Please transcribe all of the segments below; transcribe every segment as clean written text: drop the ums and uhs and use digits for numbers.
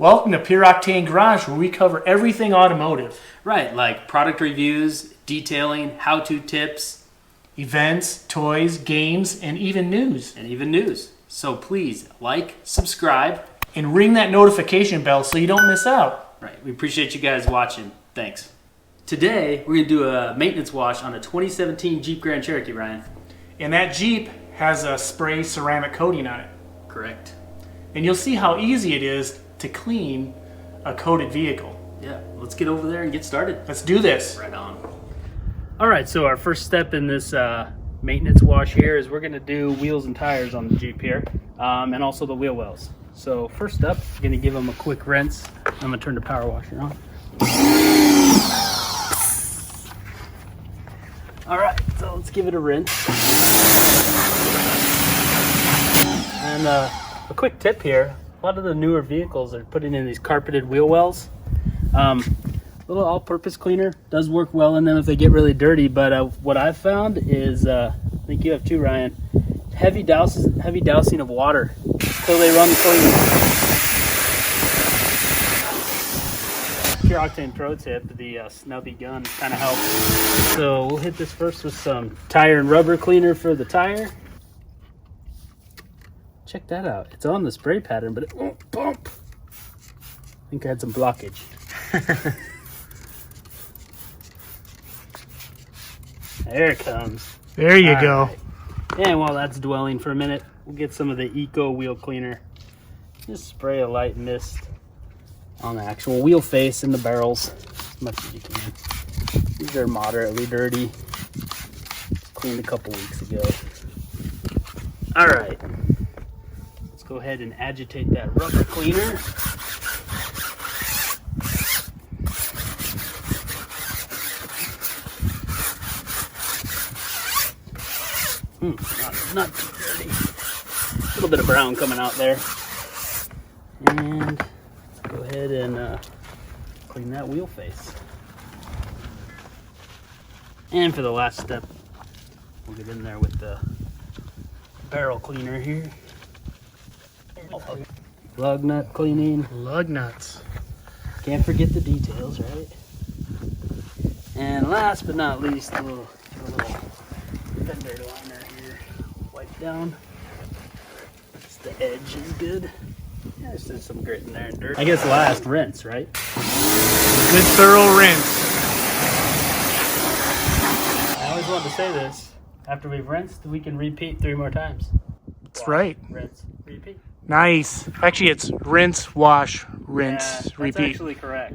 Welcome to Pure Octane Garage, where we cover everything automotive. Right, like product reviews, detailing, how-to tips, events, toys, games, and even news. So please like, subscribe, and ring that notification bell so you don't miss out. Right, we appreciate you guys watching. Thanks. Today, we're going to do a maintenance wash on a 2017 Jeep Grand Cherokee, Ryan. And that Jeep has a spray ceramic coating on it. Correct. And you'll see how easy it is to clean a coated vehicle. Yeah, let's get over there and get started. Let's do this. Right on. All right, so our first step in this maintenance wash here is we're going to do wheels and tires on the Jeep here, and also the wheel wells. So first up, we're going to give them a quick rinse. I'm going to turn the power washer on. All right, so let's give it a rinse. And a quick tip here. A lot of the newer vehicles are putting in these carpeted wheel wells. Little all-purpose cleaner does work well in them if they get really dirty, but what I've found is, I think you have too, Ryan, heavy dousing of water until they run clean. Pure Octane pro tip, the snubby gun kind of helps. So we'll hit this first with some tire and rubber cleaner for the tire. Check that out. It's on the spray pattern, but it won't pump. I think I had some blockage. There it comes. There you go. Right. And while that's dwelling for a minute, we'll get some of the Eco Wheel Cleaner. Just spray a light mist on the actual wheel face and the barrels as much as you can. These are moderately dirty. Cleaned a couple weeks ago. All right. Go ahead and agitate that rubber cleaner. Not too dirty. A little bit of brown coming out there. And let's go ahead and clean that wheel face. And for the last step, we'll get in there with the barrel cleaner here. Lug nut cleaning. Lug nuts. Can't forget the details, right? And last but not least, a little fender liner here. Wipe down. Just the edge is good. Yeah, there's just some grit in there and dirt. I guess last, rinse, right? Good thorough rinse. I always wanted to say this. After we've rinsed, we can repeat 3 more times. That's right. Rinse, repeat. Nice. Actually, it's rinse, wash, rinse, That's repeat. Actually correct.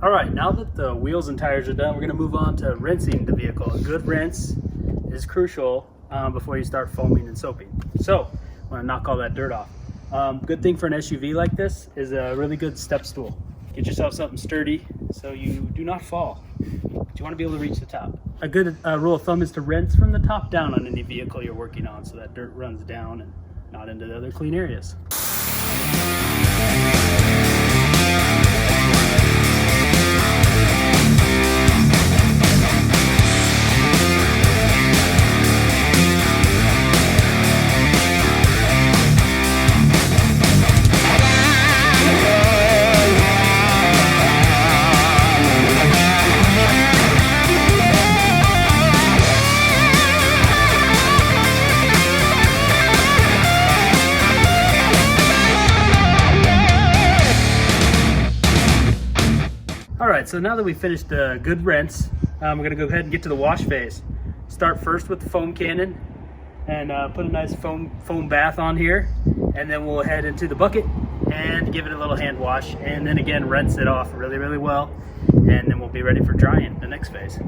All right, now that the wheels and tires are done, we're going to move on to rinsing the vehicle. A good rinse is crucial before you start foaming and soaping. So, I'm going to knock all that dirt off. Good thing for an SUV like this is a really good step stool. Get yourself something sturdy so you do not fall. But you want to be able to reach the top. A good rule of thumb is to rinse from the top down on any vehicle you're working on so that dirt runs down and not into the other clean areas. Alright, so now that we finished a good rinse, we're going to go ahead and get to the wash phase. Start first with the foam cannon and put a nice foam bath on here, and then we'll head into the bucket and give it a little hand wash, and then again rinse it off really, really well, and then we'll be ready for drying the next phase.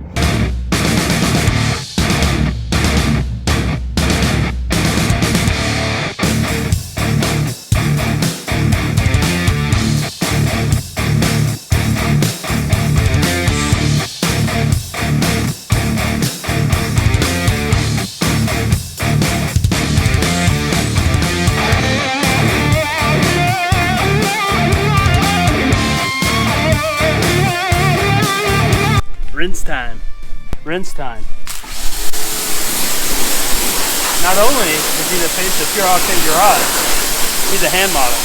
Rinse time. Not only is he the face of Pure Octane Garage, he's a hand model.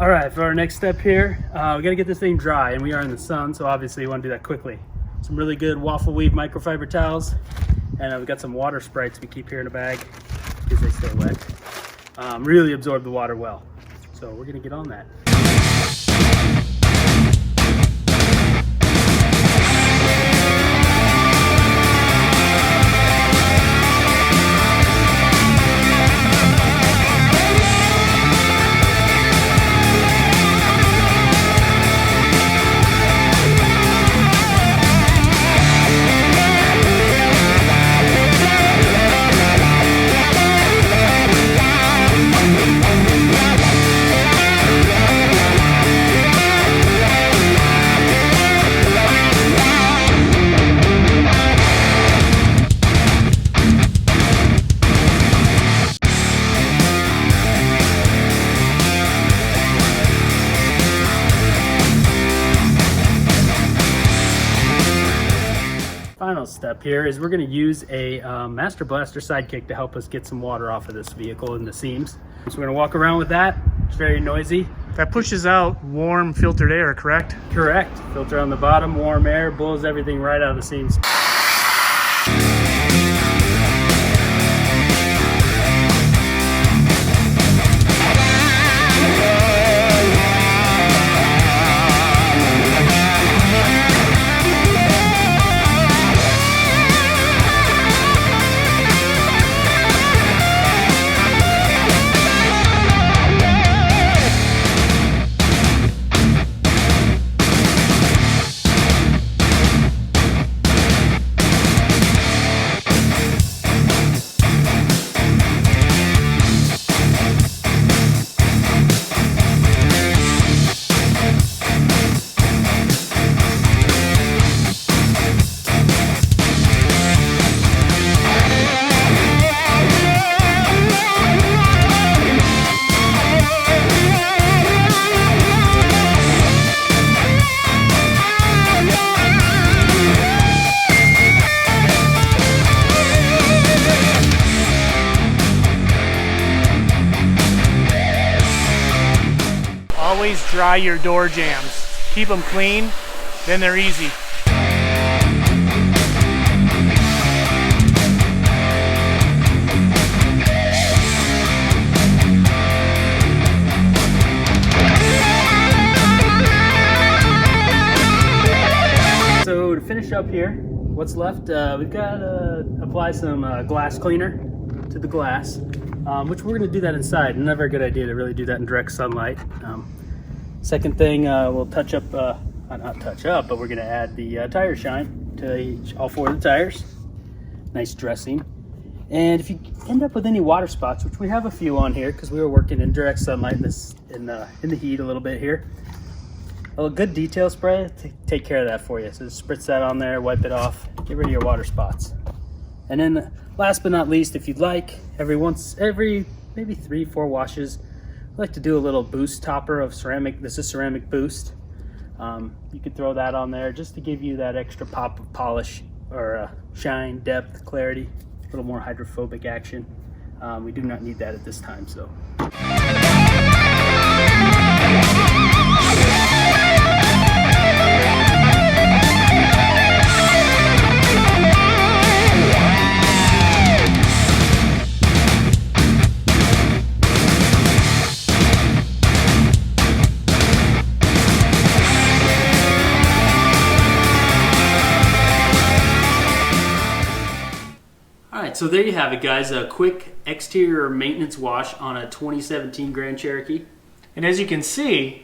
All right, for our next step here, we gotta get this thing dry, and we are in the sun, so obviously you wanna do that quickly. Some really good waffle weave microfiber towels, and we've got some water sprites we keep here in a bag because they stay wet. Really absorb the water well. So we're gonna get on that. Final step here is we're going to use a MasterBlaster Sidekick to help us get some water off of this vehicle in the seams. So we're going to walk around with that. It's very noisy. That pushes out warm filtered air, correct? Correct. Filter on the bottom, warm air, blows everything right out of the seams. Always dry your door jams. Keep them clean, then they're easy. So to finish up here, what's left, we've got to apply some glass cleaner to the glass, which we're going to do that inside. Never a good idea to really do that in direct sunlight. Second thing, we'll touch up, not touch up, but we're going to add the tire shine to all four of the tires. Nice dressing. And if you end up with any water spots, which we have a few on here because we were working in direct sunlight in the heat a little bit here, a good detail spray to take care of that for you. So just spritz that on there, wipe it off, get rid of your water spots. And then last but not least, if you'd like, every maybe 3-4 washes, I like to do a little boost topper of ceramic. This is ceramic boost. You could throw that on there just to give you that extra pop of polish or shine, depth, clarity, a little more hydrophobic action. We do not need that at this time, so. So there you have it, guys, a quick exterior maintenance wash on a 2017 Grand Cherokee. And as you can see,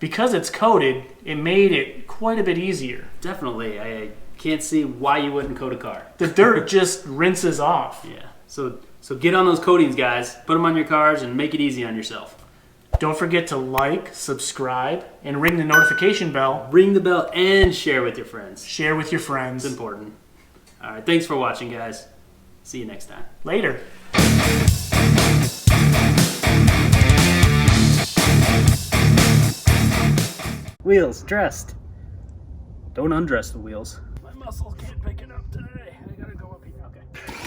because it's coated, it made it quite a bit easier. Definitely. I can't see why you wouldn't coat a car. The dirt just rinses off. Yeah. So get on those coatings, guys. Put them on your cars and make it easy on yourself. Don't forget to like, subscribe, and ring the notification bell. Ring the bell and share with your friends. Share with your friends. It's important. All right. Thanks for watching, guys. See you next time. Later. Wheels dressed. Don't undress the wheels. My muscles can't pick it